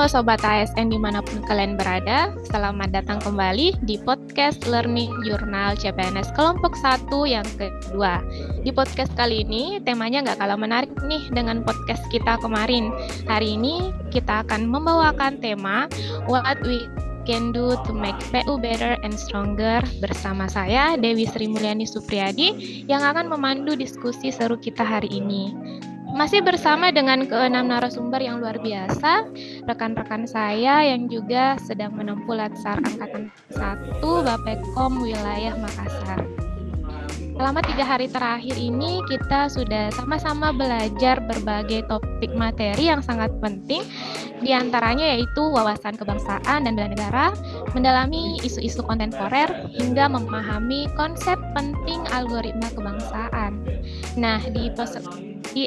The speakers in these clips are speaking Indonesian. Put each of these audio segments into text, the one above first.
Sobat ASN dimanapun kalian berada, selamat datang kembali di podcast Learning Journal CPNS kelompok 1 yang kedua. Di podcast kali ini temanya nggak kalah menarik nih dengan podcast kita kemarin. Hari ini kita akan membawakan tema What We Can Do to Make PU Better and Stronger bersama saya Dewi Sri Mulyani Supriyadi yang akan memandu diskusi seru kita hari ini. Masih bersama dengan keenam narasumber yang luar biasa, rekan-rekan saya yang juga sedang menempuh latsar angkatan 1 Bapetkom wilayah Makassar. Selama 3 hari terakhir ini kita sudah sama-sama belajar berbagai topik materi yang sangat penting, di antaranya yaitu wawasan kebangsaan dan bela negara, mendalami isu-isu kontemporer, hingga memahami konsep penting algoritma kebangsaan. Nah, di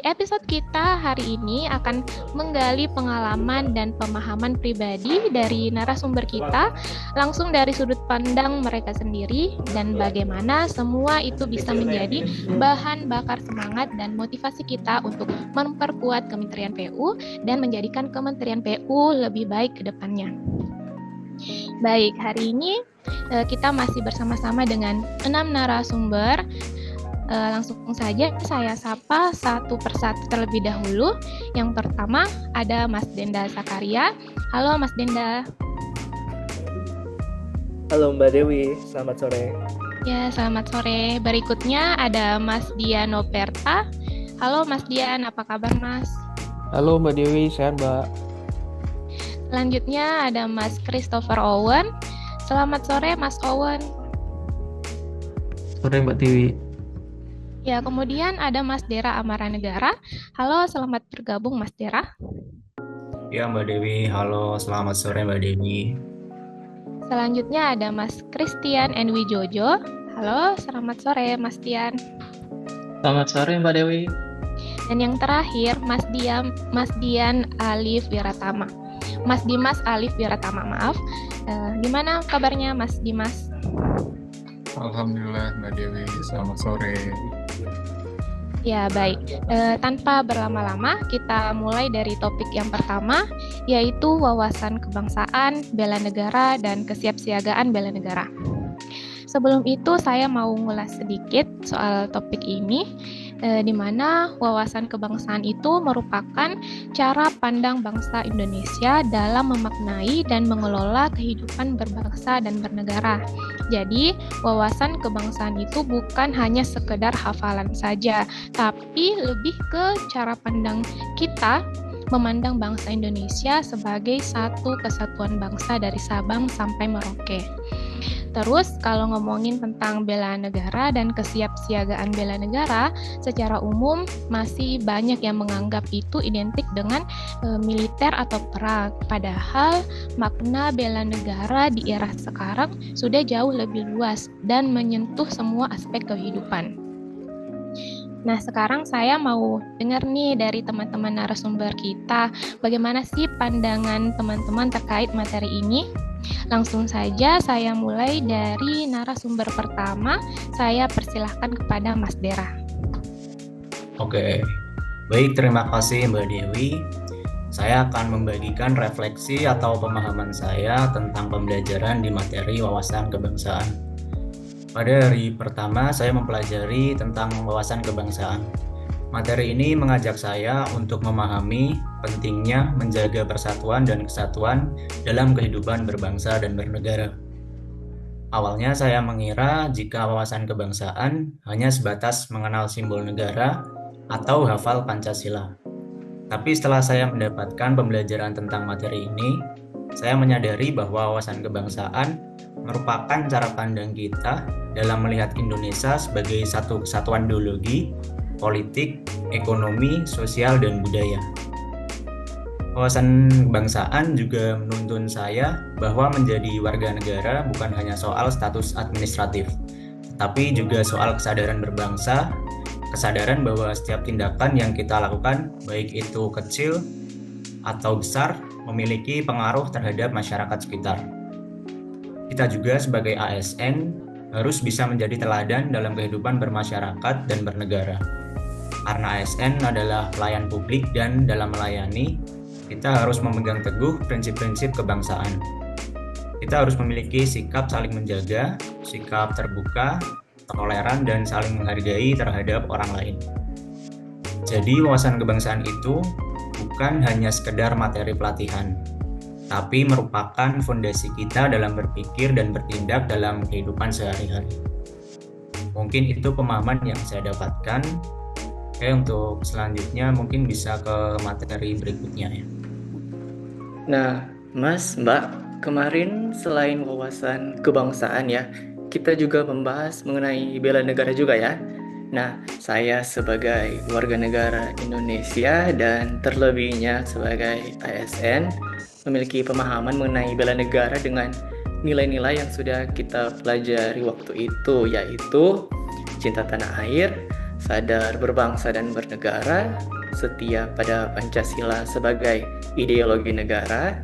episode kita hari ini akan menggali pengalaman dan pemahaman pribadi dari narasumber kita, langsung dari sudut pandang mereka sendiri, dan bagaimana semua itu bisa menjadi bahan bakar semangat dan motivasi kita untuk memperkuat Kementerian PU dan menjadikan Kementerian PU lebih baik ke depannya. Baik, hari ini kita masih bersama-sama dengan 6 narasumber. Langsung saja saya sapa satu persatu terlebih dahulu. Yang pertama ada Mas Denda Zakaria. Halo Mas Denda. Halo Mbak Dewi, selamat sore. Ya, selamat sore. Berikutnya ada Mas Dian Noperta. Halo Mas Dian, apa kabar Mas? Halo Mbak Dewi, sehat Mbak. Selanjutnya ada Mas Christopher Owen. Selamat sore Mas Owen. Sore Mbak Dewi. Ya, kemudian ada Mas Dera Amaranegara. Halo, selamat bergabung Mas Dera. Ya Mbak Dewi, halo, selamat sore Mbak Dewi. Selanjutnya ada Mas Christian Enwi Jojo. Halo, selamat sore Mas Dian. Selamat sore Mbak Dewi. Dan yang terakhir Mas Dian Alif Wiratama. Mas Dimas Alif Wiratama, maaf. Gimana kabarnya Mas Dimas? Alhamdulillah Mbak Dewi, selamat sore. Ya, baik. Tanpa berlama-lama, kita mulai dari topik yang pertama, yaitu wawasan kebangsaan, bela negara, dan kesiapsiagaan bela negara. Sebelum itu, saya mau ngulas sedikit soal topik ini, di mana wawasan kebangsaan itu merupakan cara pandang bangsa Indonesia dalam memaknai dan mengelola kehidupan berbangsa dan bernegara. Jadi, wawasan kebangsaan itu bukan hanya sekedar hafalan saja, tapi lebih ke cara pandang kita memandang bangsa Indonesia sebagai satu kesatuan bangsa dari Sabang sampai Merauke. Terus kalau ngomongin tentang bela negara dan kesiapsiagaan bela negara, secara umum masih banyak yang menganggap itu identik dengan militer atau perang. Padahal makna bela negara di era sekarang sudah jauh lebih luas dan menyentuh semua aspek kehidupan. Nah, sekarang saya mau dengar nih dari teman-teman narasumber kita, bagaimana sih pandangan teman-teman terkait materi ini? Langsung saja saya mulai dari narasumber pertama. Saya persilahkan kepada Mas Dera. Oke, baik, terima kasih Mbak Dewi. Saya akan membagikan refleksi atau pemahaman saya tentang pembelajaran di materi wawasan kebangsaan. Pada hari pertama saya mempelajari tentang wawasan kebangsaan. Materi ini mengajak saya untuk memahami pentingnya menjaga persatuan dan kesatuan dalam kehidupan berbangsa dan bernegara. Awalnya saya mengira jika wawasan kebangsaan hanya sebatas mengenal simbol negara atau hafal Pancasila. Tapi setelah saya mendapatkan pembelajaran tentang materi ini, saya menyadari bahwa wawasan kebangsaan merupakan cara pandang kita dalam melihat Indonesia sebagai satu kesatuan ideologi, politik, ekonomi, sosial, dan budaya. Wawasan kebangsaan juga menuntun saya bahwa menjadi warga negara bukan hanya soal status administratif, tetapi juga soal kesadaran berbangsa, kesadaran bahwa setiap tindakan yang kita lakukan, baik itu kecil atau besar, memiliki pengaruh terhadap masyarakat sekitar. Kita juga sebagai ASN harus bisa menjadi teladan dalam kehidupan bermasyarakat dan bernegara. Karena ASN adalah pelayan publik dan dalam melayani, kita harus memegang teguh prinsip-prinsip kebangsaan. Kita harus memiliki sikap saling menjaga, sikap terbuka, toleran, dan saling menghargai terhadap orang lain. Jadi wawasan kebangsaan itu bukan hanya sekedar materi pelatihan, tapi merupakan fondasi kita dalam berpikir dan bertindak dalam kehidupan sehari-hari. Mungkin itu pemahaman yang saya dapatkan. Oke, untuk selanjutnya mungkin bisa ke materi berikutnya ya. Nah, Mas, Mbak, kemarin selain wawasan kebangsaan ya, kita juga membahas mengenai bela negara juga ya. Nah, saya sebagai warga negara Indonesia dan terlebihnya sebagai ASN memiliki pemahaman mengenai bela negara dengan nilai-nilai yang sudah kita pelajari waktu itu, yaitu cinta tanah air, sadar berbangsa dan bernegara, setia pada Pancasila sebagai ideologi negara,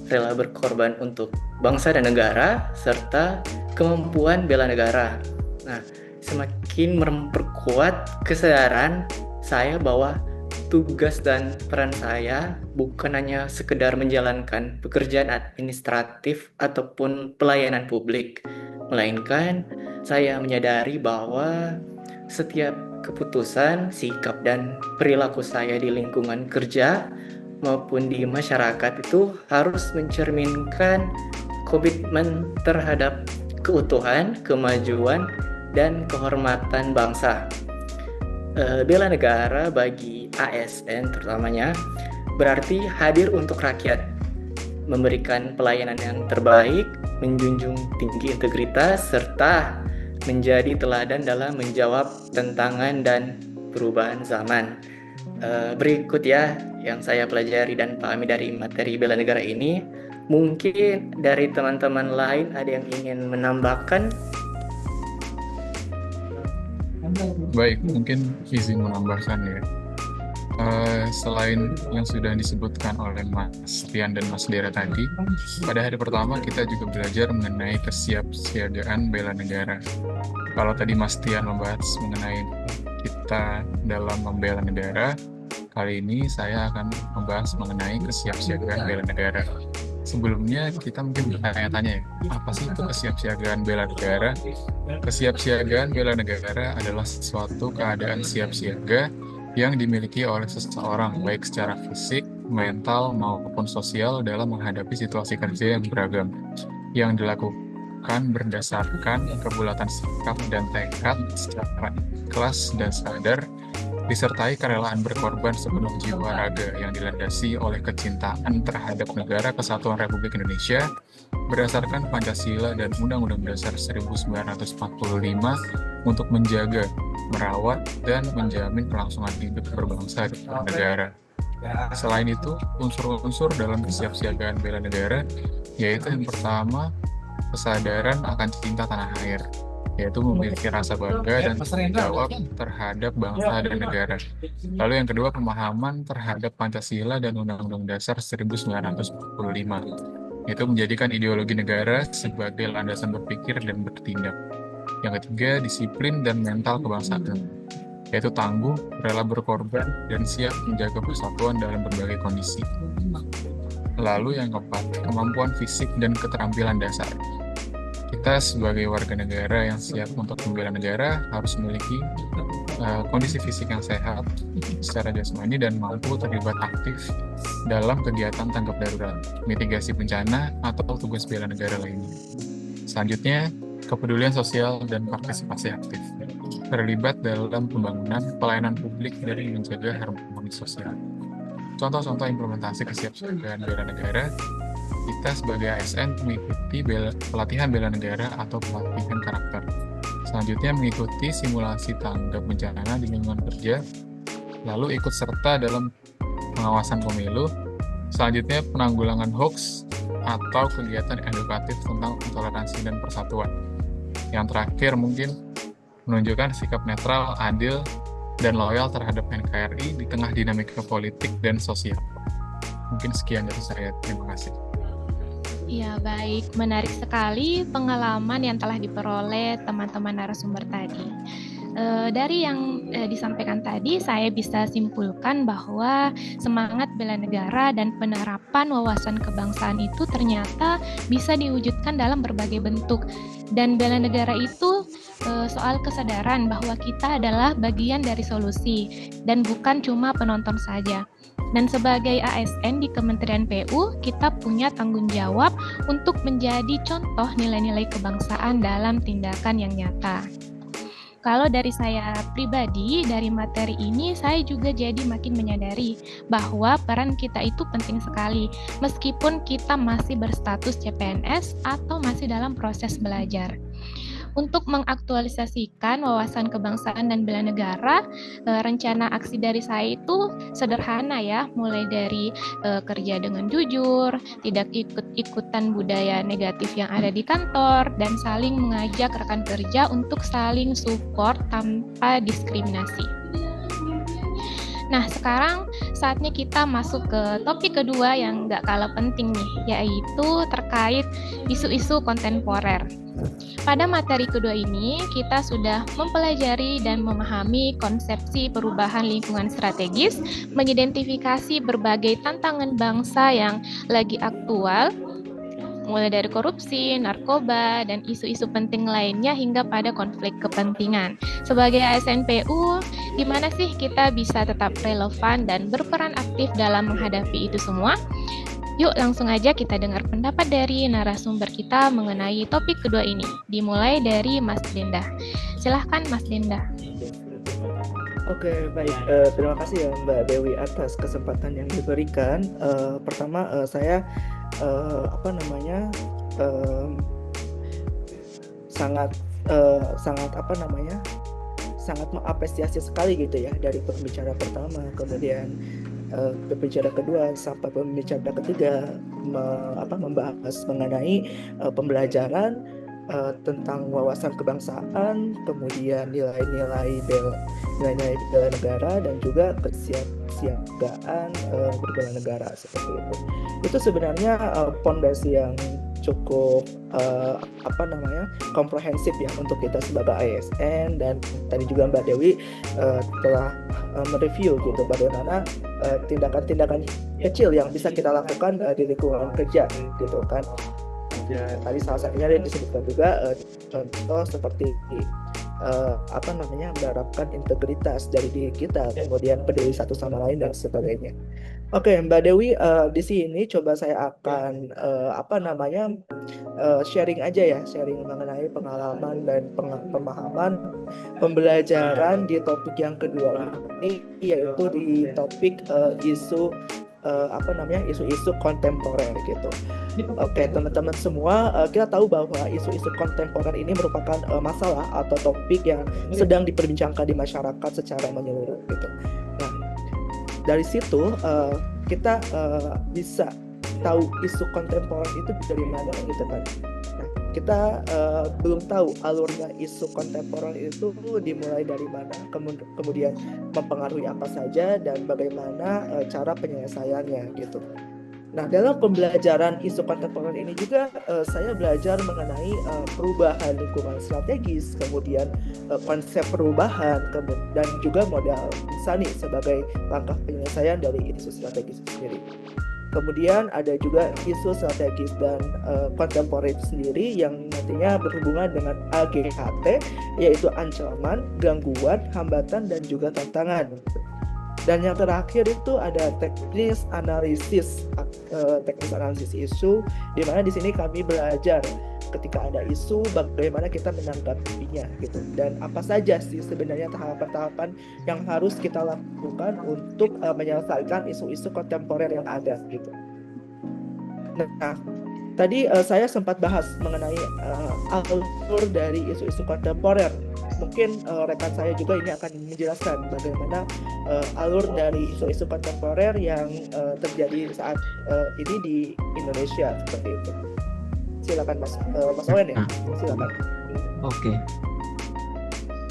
rela berkorban untuk bangsa dan negara, serta kemampuan bela negara. Nah, semakin memperkuat kesadaran saya bahwa tugas dan peran saya bukan hanya sekedar menjalankan pekerjaan administratif ataupun pelayanan publik, melainkan saya menyadari bahwa setiap keputusan, sikap, dan perilaku saya di lingkungan kerja maupun di masyarakat itu harus mencerminkan komitmen terhadap keutuhan, kemajuan, dan kehormatan bangsa. Bela negara bagi ASN terutamanya berarti hadir untuk rakyat, memberikan pelayanan yang terbaik, menjunjung tinggi integritas, serta menjadi teladan dalam menjawab tantangan dan perubahan zaman. Berikut ya yang saya pelajari dan pahami dari materi bela negara ini. Mungkin dari teman-teman lain ada yang ingin menambahkan? Baik, mungkin izin menambahkan ya. Selain yang sudah disebutkan oleh Mas Tian dan Mas Dera tadi, pada hari pertama kita juga belajar mengenai kesiapsiagaan bela negara. Kalau tadi Mas Tian membahas mengenai kita dalam membela negara, kali ini saya akan membahas mengenai kesiapsiagaan bela negara. Sebelumnya kita mungkin bertanya-tanya ya, apa sih itu kesiapsiagaan bela negara? Kesiapsiagaan bela negara adalah suatu keadaan siap siaga yang dimiliki oleh seseorang, baik secara fisik, mental, maupun sosial dalam menghadapi situasi kerja yang beragam, yang dilakukan berdasarkan kebulatan sikap dan tekad secara ikhlas dan sadar, disertai kerelaan berkorban sepenuh jiwa raga yang dilandasi oleh kecintaan terhadap negara kesatuan Republik Indonesia berdasarkan Pancasila dan Undang-Undang Dasar 1945 untuk menjaga, merawat, dan menjamin kelangsungan hidup berbangsa dan bernegara. Selain itu, unsur-unsur dalam kesiapsiagaan bela negara yaitu yang pertama, kesadaran akan cinta tanah air, yaitu memiliki rasa bangga dan tanggung jawab terhadap bangsa dan negara. Lalu yang kedua, pemahaman terhadap Pancasila dan Undang-Undang Dasar 1945, yaitu menjadikan ideologi negara sebagai landasan berpikir dan bertindak. Yang ketiga, disiplin dan mental kebangsaan, yaitu tangguh, rela berkorban, dan siap menjaga persatuan dalam berbagai kondisi. Lalu yang keempat, kemampuan fisik dan keterampilan dasar. Kita sebagai warga negara yang siap untuk membela negara harus memiliki kondisi fisik yang sehat secara jasmani dan mampu terlibat aktif dalam kegiatan tanggap darurat, mitigasi bencana, atau tugas bela negara lainnya. Selanjutnya, kepedulian sosial dan partisipasi aktif, terlibat dalam pembangunan pelayanan publik dan menjaga harmoni sosial. Contoh-contoh implementasi kesiapsiagaan bela negara, kita sebagai ASN mengikuti pelatihan bela negara atau pelatihan karakter. Selanjutnya mengikuti simulasi tanggap bencana di lingkungan kerja, lalu ikut serta dalam pengawasan pemilu. Selanjutnya penanggulangan hoax atau kegiatan edukatif tentang toleransi dan persatuan. Yang terakhir mungkin menunjukkan sikap netral, adil, dan loyal terhadap NKRI di tengah dinamika politik dan sosial. Mungkin sekian dari saya. Terima kasih. Ya, baik. Menarik sekali pengalaman yang telah diperoleh teman-teman narasumber tadi. Dari yang disampaikan tadi, saya bisa simpulkan bahwa semangat bela negara dan penerapan wawasan kebangsaan itu ternyata bisa diwujudkan dalam berbagai bentuk. Dan bela negara itu soal kesadaran bahwa kita adalah bagian dari solusi dan bukan cuma penonton saja. Dan sebagai ASN di Kementerian PU, kita punya tanggung jawab untuk menjadi contoh nilai-nilai kebangsaan dalam tindakan yang nyata. Kalau dari saya pribadi, dari materi ini saya juga jadi makin menyadari bahwa peran kita itu penting sekali, meskipun kita masih berstatus CPNS atau masih dalam proses belajar. Untuk mengaktualisasikan wawasan kebangsaan dan bela negara, rencana aksi dari saya itu sederhana ya, mulai dari kerja dengan jujur, tidak ikut-ikutan budaya negatif yang ada di kantor, dan saling mengajak rekan kerja untuk saling support tanpa diskriminasi. Nah, sekarang saatnya kita masuk ke topik kedua yang nggak kalah penting nih, yaitu terkait isu-isu kontemporer. Pada materi kedua ini, kita sudah mempelajari dan memahami konsepsi perubahan lingkungan strategis, mengidentifikasi berbagai tantangan bangsa yang lagi aktual, mulai dari korupsi, narkoba, dan isu-isu penting lainnya hingga pada konflik kepentingan. Sebagai ASN PU, di mana sih kita bisa tetap relevan dan berperan aktif dalam menghadapi itu semua? Yuk langsung aja kita dengar pendapat dari narasumber kita mengenai topik kedua ini. Dimulai dari Mas Dinda. Silahkan Mas Dinda. Oke, baik. Terima kasih ya Mbak Dewi atas kesempatan yang diberikan. Pertama saya sangat mengapresiasi sekali gitu ya dari pembicara pertama, kemudian pembicara kedua sampai pembicara ketiga membahas mengenai pembelajaran tentang wawasan kebangsaan, kemudian nilai-nilai bela negara dan juga kesiapsiagaan berbela negara seperti itu. Itu sebenarnya pondasi yang cukup komprehensif ya untuk kita sebagai ASN, dan tadi juga Mbak Dewi telah mereview gitu bagaimana tindakan-tindakan kecil yang bisa kita lakukan di lingkungan kerja gitu kan. Ya, tadi salah satunya disebutkan juga contoh seperti menerapkan integritas dari diri kita, kemudian peduli satu sama lain dan sebagainya. Oke, Mbak Dewi, di sini coba saya akan sharing aja ya, sharing mengenai pengalaman dan pemahaman pembelajaran di topik yang kedua ini, yaitu di topik isu kontemporer gitu. Oke, teman-teman semua, kita tahu bahwa isu-isu kontemporer ini merupakan masalah atau topik yang sedang diperbincangkan di masyarakat secara menyeluruh gitu. Nah, dari situ kita bisa tahu isu kontemporer itu dari mana gitu kan. Nah, kita belum tahu alurnya isu kontemporer itu dimulai dari mana, kemudian mempengaruhi apa saja dan bagaimana cara penyelesaiannya gitu. Nah, dalam pembelajaran isu kontemporer ini juga saya belajar mengenai perubahan lingkungan strategis, kemudian konsep perubahan, dan juga modal insani sebagai langkah penyelesaian dari isu strategis sendiri. Kemudian ada juga isu strategis dan kontemporer sendiri yang nantinya berhubungan dengan AGHT, yaitu ancaman, gangguan, hambatan, dan juga tantangan. Dan yang terakhir itu ada teknis analisis isu, di mana di sini kami belajar ketika ada isu bagaimana kita menanggapinya gitu, dan apa saja sih sebenarnya tahapan-tahapan yang harus kita lakukan untuk menyelesaikan isu-isu kontemporer yang ada gitu. Nah, tadi saya sempat bahas mengenai alur dari isu-isu kontemporer. Mungkin rekan saya juga ini akan menjelaskan bagaimana alur dari isu-isu kontemporer yang terjadi saat ini di Indonesia seperti itu. Silakan Mas Owen ya. Silakan. Oke.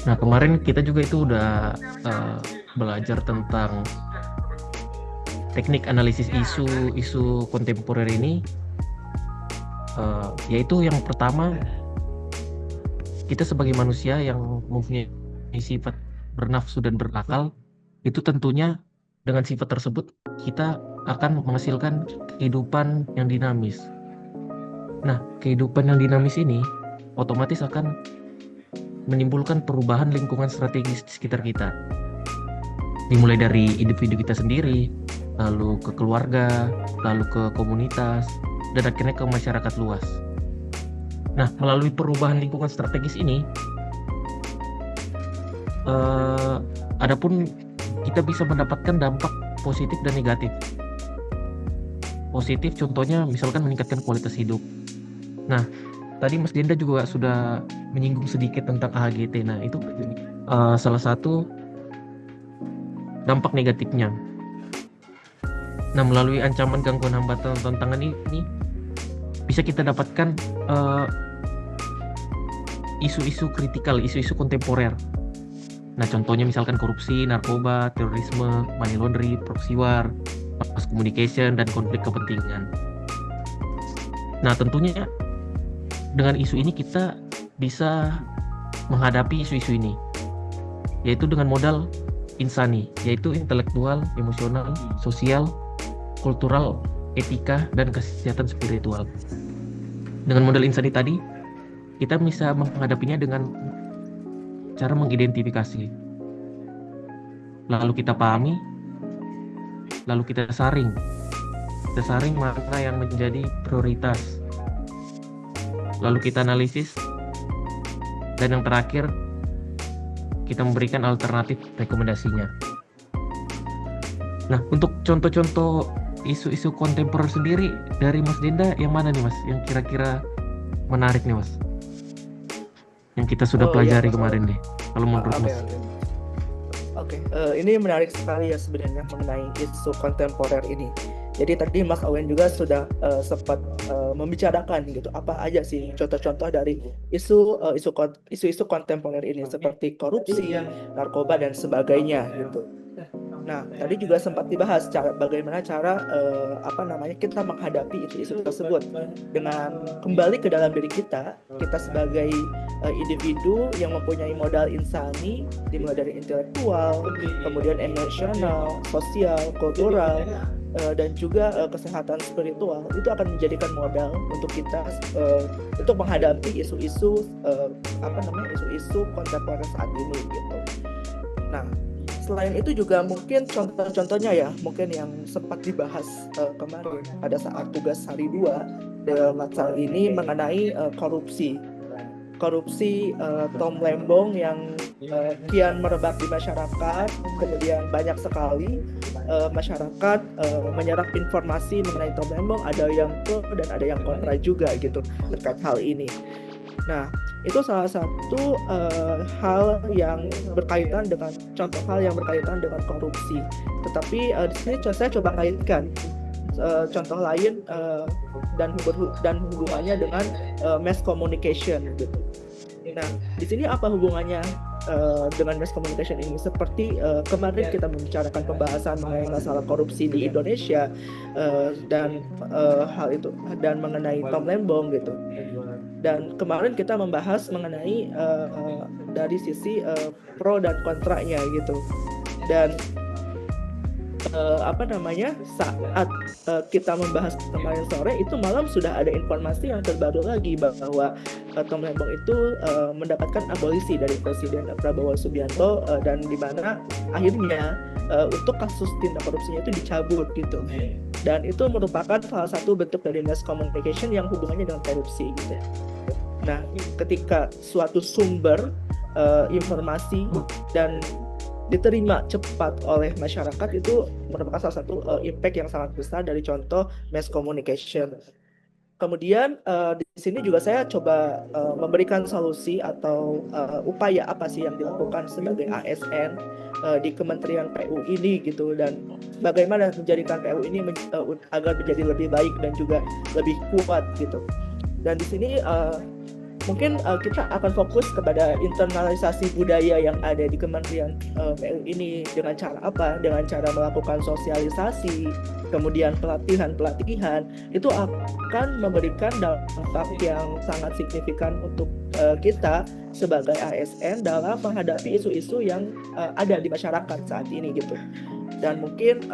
Nah, kemarin kita juga itu udah belajar tentang teknik analisis isu kontemporer ini, yaitu yang pertama, kita sebagai manusia yang mempunyai sifat bernafsu dan berakal, itu tentunya dengan sifat tersebut kita akan menghasilkan kehidupan yang dinamis. Nah, kehidupan yang dinamis ini otomatis akan menimbulkan perubahan lingkungan strategis di sekitar kita. Dimulai dari individu kita sendiri, lalu ke keluarga, lalu ke komunitas, dan akhirnya ke masyarakat luas. Nah, melalui perubahan lingkungan strategis ini, adapun kita bisa mendapatkan dampak positif dan negatif. Positif contohnya misalkan meningkatkan kualitas hidup. Nah, tadi Mas Denda juga sudah menyinggung sedikit tentang AHGT. Nah, itu salah satu dampak negatifnya. Nah, melalui ancaman, gangguan, hambatan, tantangan ini bisa kita dapatkan isu-isu kritikal, isu-isu kontemporer. Nah, contohnya misalkan korupsi, narkoba, terorisme, money laundering, proxy war, mass communication, dan konflik kepentingan. Nah, tentunya dengan isu ini kita bisa menghadapi isu-isu ini, yaitu dengan modal insani, yaitu intelektual, emosional, sosial, kultural, etika, dan kesehatan spiritual. Dengan modal insani tadi, kita bisa menghadapinya dengan cara mengidentifikasi, lalu kita pahami, lalu kita saring mana yang menjadi prioritas, lalu kita analisis, dan yang terakhir kita memberikan alternatif rekomendasinya. Nah, untuk contoh-contoh isu-isu kontemporer sendiri dari Mas Denda, yang mana nih Mas, yang kira-kira menarik nih Mas, yang kita sudah pelajari kemarin nih, kalau menurut Mas? Oke, ini menarik sekali ya sebenarnya mengenai isu kontemporer ini. Jadi tadi Mas Owen juga sudah sempat membicarakan gitu apa aja sih contoh-contoh dari isu-isu kontemporer ini seperti korupsi, narkoba, dan sebagainya gitu. Nah, tadi juga sempat dibahas bagaimana cara kita menghadapi isu-isu tersebut dengan kembali ke dalam diri kita sebagai individu yang mempunyai modal insani, dimulai dari intelektual, kemudian emosional, sosial, kultural, dan juga kesehatan spiritual. Itu akan menjadikan modal untuk kita untuk menghadapi isu-isu kontemporer saat ini gitu. Nah, selain itu juga mungkin contoh-contohnya ya, mungkin yang sempat dibahas kemarin pada saat tugas hari 2 dalam masalah ini mengenai korupsi Tom Lembong yang kian merebak di masyarakat. Kemudian banyak sekali masyarakat menyerap informasi mengenai Tom Lembong, ada yang pro dan ada yang kontra juga gitu terkait hal ini. Nah, itu salah satu hal yang berkaitan dengan korupsi. Tetapi di sini saya coba kaitkan contoh lain dan hubungannya dengan mass communication gitu. Nah, di sini apa hubungannya dengan mass communication ini? Seperti kemarin kita membicarakan pembahasan mengenai masalah korupsi di Indonesia dan hal itu dan mengenai Tom Lembong gitu. Dan kemarin kita membahas mengenai dari sisi pro dan kontranya gitu. Dan saat kita membahas kemarin sore itu malam sudah ada informasi yang terbaru lagi bahwa Tom Lembong itu mendapatkan abolisi dari Presiden Prabowo Subianto, dan di mana akhirnya untuk kasus tindak korupsinya itu dicabut gitu. Dan itu merupakan salah satu bentuk dari mass communication yang hubungannya dengan korupsi gitu. Nah, ketika suatu sumber informasi dan diterima cepat oleh masyarakat, itu merupakan salah satu impact yang sangat besar dari contoh mass communication. Kemudian di sini juga saya coba memberikan solusi atau upaya apa sih yang dilakukan sebagai ASN di Kementerian PU ini gitu, dan bagaimana menjadikan PU ini agar menjadi lebih baik dan juga lebih kuat gitu. Dan di sini mungkin kita akan fokus kepada internalisasi budaya yang ada di Kementerian PU ini dengan cara apa? Dengan cara melakukan sosialisasi, kemudian pelatihan itu akan memberikan dampak yang sangat signifikan untuk kita sebagai ASN dalam menghadapi isu-isu yang ada di masyarakat saat ini gitu. Dan mungkin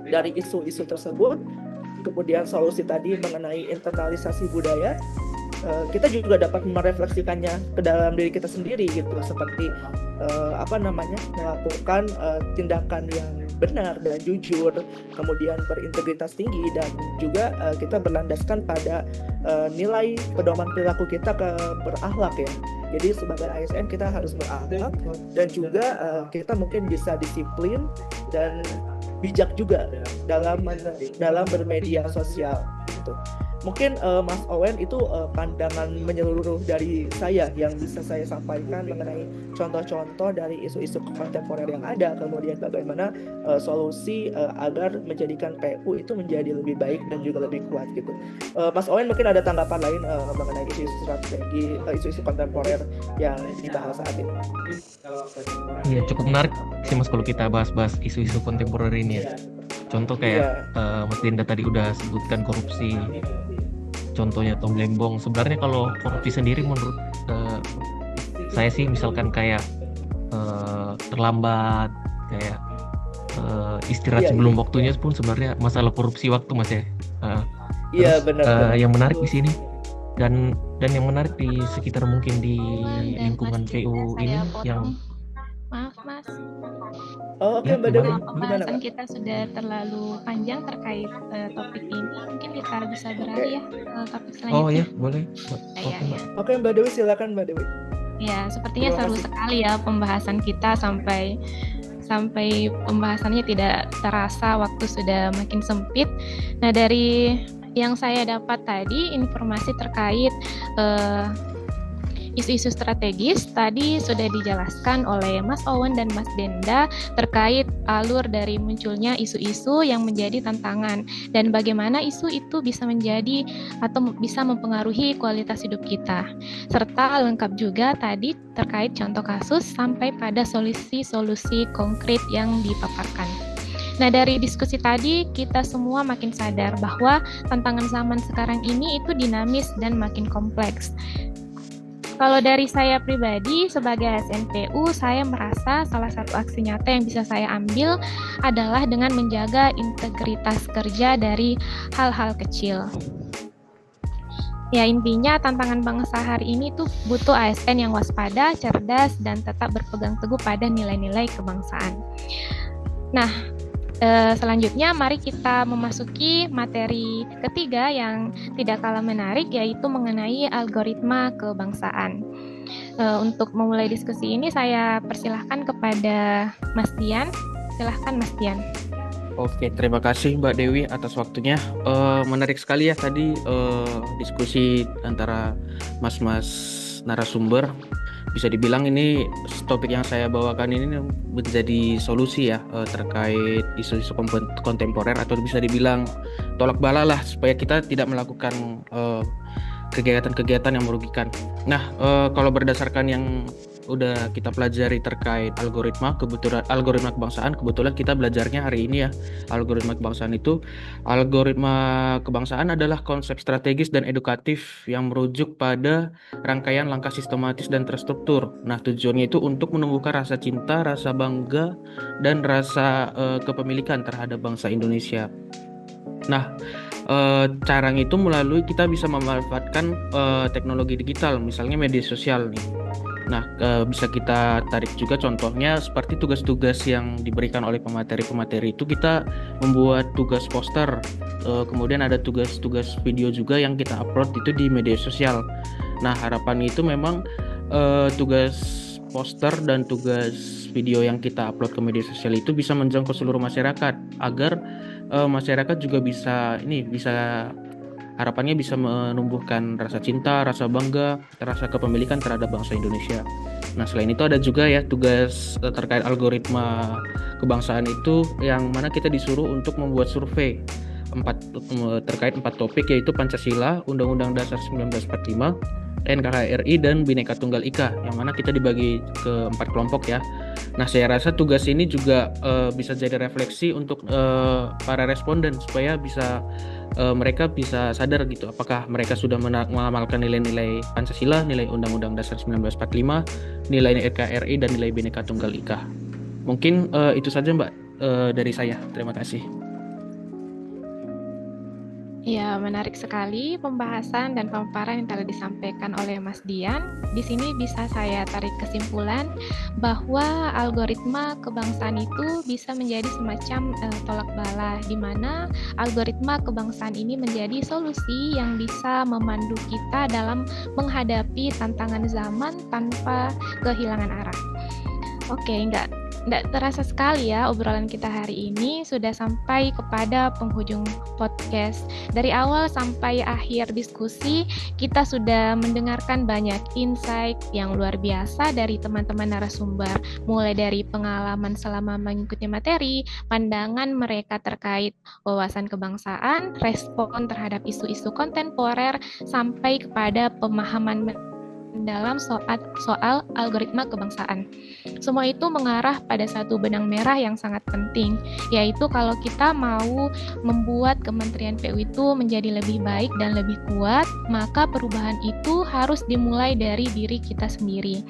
dari isu-isu tersebut, kemudian solusi tadi mengenai internalisasi budaya, kita juga dapat merefleksikannya ke dalam diri kita sendiri gitu, seperti melakukan tindakan yang benar dan jujur, kemudian berintegritas tinggi, dan juga kita berlandaskan pada nilai pedoman perilaku kita berakhlak ya. Jadi sebagai ASN kita harus berakhlak, dan juga kita mungkin bisa disiplin dan bijak juga dalam bermedia sosial gitu. Mungkin Mas Owen itu pandangan menyeluruh dari saya yang bisa saya sampaikan mengenai contoh-contoh dari isu-isu kontemporer yang ada, kemudian bagaimana solusi agar menjadikan PU itu menjadi lebih baik dan juga lebih kuat gitu. Mas Owen mungkin ada tanggapan lain mengenai isu-isu strategi, isu-isu kontemporer yang dibahas saat ini? Iya, cukup menarik sih Mas kalau kita bahas-bahas isu-isu kontemporer ini ya. Contoh kayak Mas Dinda tadi udah sebutkan korupsi. Contohnya Tom Lembong. Sebenarnya kalau korupsi sendiri menurut saya sih misalkan kayak terlambat, kayak istirahat sebelum waktunya pun sebenarnya masalah korupsi waktu Mas ya. Iya benar. Yang menarik di sini dan yang menarik di sekitar mungkin di lingkungan PU ini yang maaf Mas. Oh, oke, Mbak Dewi. Pembahasan kita sudah terlalu panjang terkait topik ini. Mungkin kita bisa beralih ya ke topik selanjutnya. Oh ya, boleh. Oke, Mbak Dewi, silakan Mbak Dewi. Ya, sepertinya seru sekali ya pembahasan kita sampai pembahasannya tidak terasa waktu sudah makin sempit. Nah, dari yang saya dapat tadi informasi terkait isu-isu strategis tadi sudah dijelaskan oleh Mas Owen dan Mas Denda terkait alur dari munculnya isu-isu yang menjadi tantangan dan bagaimana isu itu bisa menjadi atau bisa mempengaruhi kualitas hidup kita. Serta lengkap juga tadi terkait contoh kasus sampai pada solusi-solusi konkret yang dipaparkan. Nah, dari diskusi tadi kita semua makin sadar bahwa tantangan zaman sekarang ini itu dinamis dan makin kompleks. Kalau dari saya pribadi sebagai ASN-PU, saya merasa salah satu aksi nyata yang bisa saya ambil adalah dengan menjaga integritas kerja dari hal-hal kecil. Ya, intinya tantangan bangsa hari ini tuh butuh ASN yang waspada, cerdas, dan tetap berpegang teguh pada nilai-nilai kebangsaan. Nah, selanjutnya mari kita memasuki materi ketiga yang tidak kalah menarik, yaitu mengenai algoritma kebangsaan. Untuk memulai diskusi ini saya persilahkan kepada Mas Dian. Silahkan Mas Dian. Oke, terima kasih Mbak Dewi atas waktunya. Menarik sekali ya tadi diskusi antara mas-mas narasumber. Bisa dibilang ini topik yang saya bawakan ini menjadi solusi ya terkait isu-isu kontemporer, atau bisa dibilang tolak bala lah supaya kita tidak melakukan kegiatan-kegiatan yang merugikan. Nah, kalau berdasarkan yang udah kita pelajari terkait algoritma kebangsaan, kebetulan kita belajarnya hari ini ya. Algoritma kebangsaan adalah konsep strategis dan edukatif yang merujuk pada rangkaian langkah sistematis dan terstruktur. Nah, tujuannya itu untuk menumbuhkan rasa cinta, rasa bangga, dan rasa kepemilikan terhadap bangsa Indonesia. Nah, caranya itu melalui kita bisa memanfaatkan teknologi digital, misalnya media sosial nih. Nah, bisa kita tarik juga contohnya seperti tugas-tugas yang diberikan oleh pemateri-pemateri itu, kita membuat tugas poster, kemudian ada tugas-tugas video juga yang kita upload itu di media sosial. Nah, harapan itu memang tugas poster dan tugas video yang kita upload ke media sosial itu bisa menjangkau seluruh masyarakat, agar masyarakat juga harapannya bisa menumbuhkan rasa cinta, rasa bangga, rasa kepemilikan terhadap bangsa Indonesia. Nah, selain itu ada juga ya tugas terkait algoritma kebangsaan itu, yang mana kita disuruh untuk membuat survei terkait 4 topik, yaitu Pancasila, Undang-Undang Dasar 1945, NKRI, dan Bhinneka Tunggal Ika, yang mana kita dibagi ke 4 kelompok ya. Nah, saya rasa tugas ini juga bisa jadi refleksi untuk para responden supaya mereka bisa sadar gitu, apakah mereka sudah mengamalkan nilai-nilai Pancasila, nilai Undang-Undang Dasar 1945, nilai NKRI, dan nilai Bhinneka Tunggal Ika. Mungkin itu saja Mbak dari saya. Terima kasih. Ya, menarik sekali pembahasan dan pemaparan yang telah disampaikan oleh Mas Dian. Di sini bisa saya tarik kesimpulan bahwa algoritma kebangsaan itu bisa menjadi semacam tolak bala, di mana algoritma kebangsaan ini menjadi solusi yang bisa memandu kita dalam menghadapi tantangan zaman tanpa kehilangan arah. Oke, nggak terasa sekali ya obrolan kita hari ini sudah sampai kepada penghujung podcast. Dari awal sampai akhir diskusi, kita sudah mendengarkan banyak insight yang luar biasa dari teman-teman narasumber, mulai dari pengalaman selama mengikuti materi, pandangan mereka terkait wawasan kebangsaan, respon terhadap isu-isu kontemporer, sampai kepada pemahaman dalam soal algoritma kebangsaan. Semua itu mengarah pada satu benang merah yang sangat penting, yaitu kalau kita mau membuat Kementerian PU itu menjadi lebih baik dan lebih kuat, maka perubahan itu harus dimulai dari diri kita sendiri.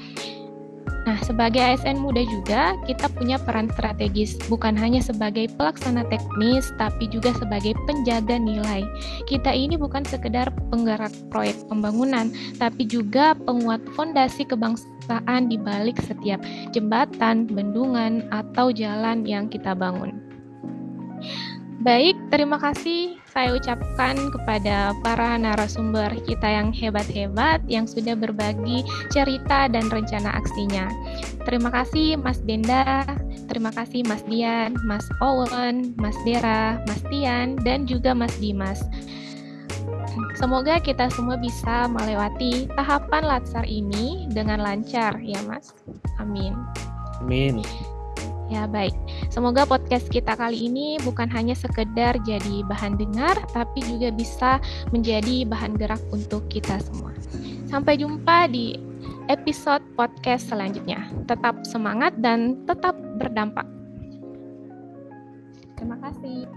Nah, sebagai ASN muda juga, kita punya peran strategis, bukan hanya sebagai pelaksana teknis, tapi juga sebagai penjaga nilai. Kita ini bukan sekedar penggerak proyek pembangunan, tapi juga penguat fondasi kebangsaan di balik setiap jembatan, bendungan, atau jalan yang kita bangun. Baik, terima kasih saya ucapkan kepada para narasumber kita yang hebat-hebat yang sudah berbagi cerita dan rencana aksinya. Terima kasih Mas Benda, terima kasih Mas Dian, Mas Owen, Mas Dera, Mas Tian, dan juga Mas Dimas. Semoga kita semua bisa melewati tahapan latsar ini dengan lancar ya Mas. Amin. Amin. Ya baik, semoga podcast kita kali ini bukan hanya sekedar jadi bahan dengar, tapi juga bisa menjadi bahan gerak untuk kita semua. Sampai jumpa di episode podcast selanjutnya. Tetap semangat dan tetap berdampak. Terima kasih.